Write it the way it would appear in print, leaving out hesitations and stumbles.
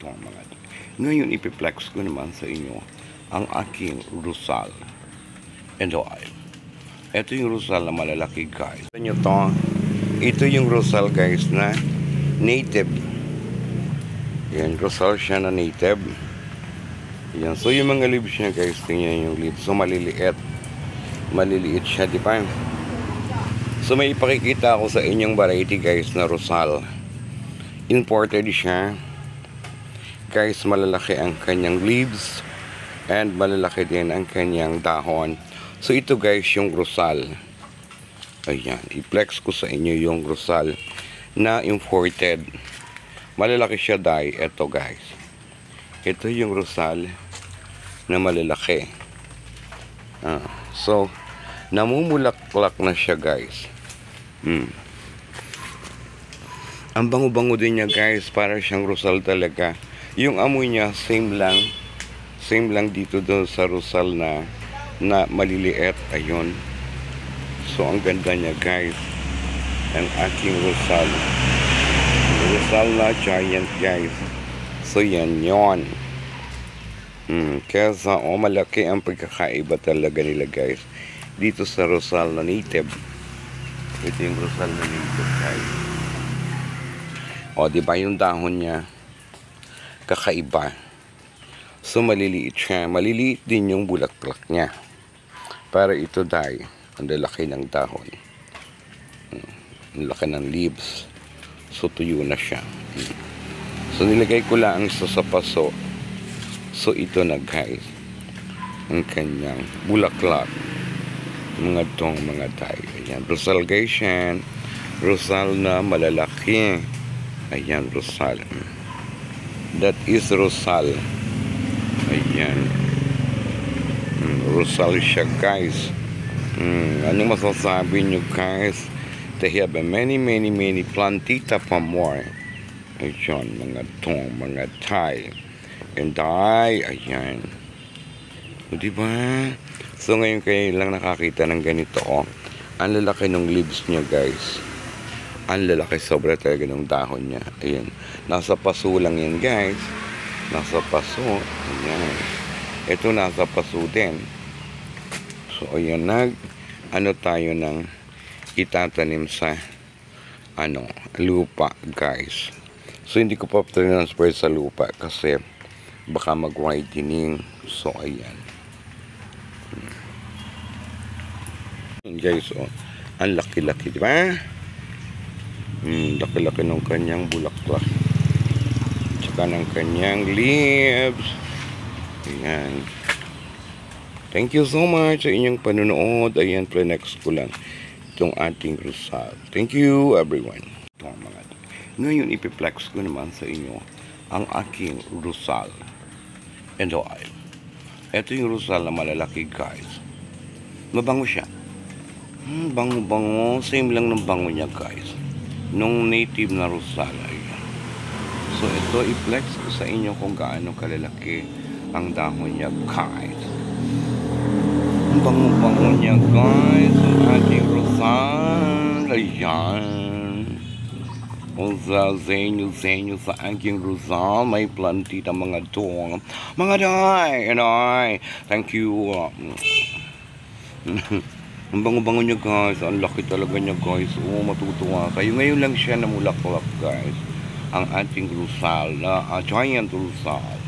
ito mga ngayon ipiplex ko naman sa inyo ang aking Rusal and oil. Ito yung Rusal na malalaki guys. Ito yung Rusal guys na native. Yan, Rusal siya na native. Yan, so yung mga leaves niya guys, tingnan yung leaves. So maliliit. Maliliit siya, di ba? So may ipakikita ako sa inyong variety guys na Rusal. Imported siya. Guys, malalaki ang kanyang leaves and malalaki din ang kanyang dahon. So ito guys yung Rusal. Ayan, i-flex ko sa inyo yung Rusal na imported. Malalaki siya dahil ito guys. Ito yung Rusal na malalaki. So namumulaklak na siya guys. Ang bango-bango din niya guys, para siyang Rusal talaga. Yung amoy niya same lang dito doon sa Rusal na maliliit. Ayun. So ang ganda niya guys. Ang aking Rusal na giant guys. So yan yon. Kaya malaki ang pagkakaiba talaga nila guys dito sa Rusal na native. Ito yung Rusal na native guys. O diba yung dahon niya kakaiba. So maliliit siya. Maliliit din yung bulaklak niya. Para ito dahil ang lalaki ng dahon. Ang laki ng leaves. So tuyo na siya. So nilagay ko lang sa paso. So ito na guys ang kanyang bulaklak. Mga tayo. Ayan, Rusal guys yan. Rusal na malalaki. Ayan, Rusal. That is Rusal. Ayan. Rusal siya guys. Ano masasabi nyo guys? They have many plantita pa more. Ayan, mga Thai. And Thai, ayan. Diba? So ngayon kayo lang nakakita ng ganito. Ang lalaki ng leaves niya guys. Ang lalaki, sobra talaga ng dahon niya. Ayan. Nasa paso lang yan guys. Nasa paso. Ayan. Ito nasa paso din. So ayan, ano tayo ng itatanim sa lupa guys. So hindi ko pa transfer sa lupa kasi baka mag-whitening. So ayan. Guys, ang laki-laki, di ba? Laki-laki ng kanyang bulaklak. Tsaka ng kanyang leaves. Ayan. Thank you so much sa inyong panunood. Ayan, next ko lang itong ating Rusal. Thank you everyone. Ngayon ipiplex ko naman sa inyo ang aking Rusal and oil. Ito yung Rusal na malalaki guys. Mabango siya. Bango-bango. Same lang ng bango niya guys. Nung native na Rusal. Ayan. So ito i-flex ko sa inyo kung gaano kalalaki ang dahon niya guys. Ang bango-bango niya guys. Ang ating Rusal. Ayan. Kung sa zenyo sa aking Rusal, may plantita mga dong. Mga day. Thank you. Ang bango-bango niya guys. Ang laki talaga niya guys. Matutuwa kayo. Ngayon lang siya namulaklak guys. Ang ating Rusal na giant Rusal.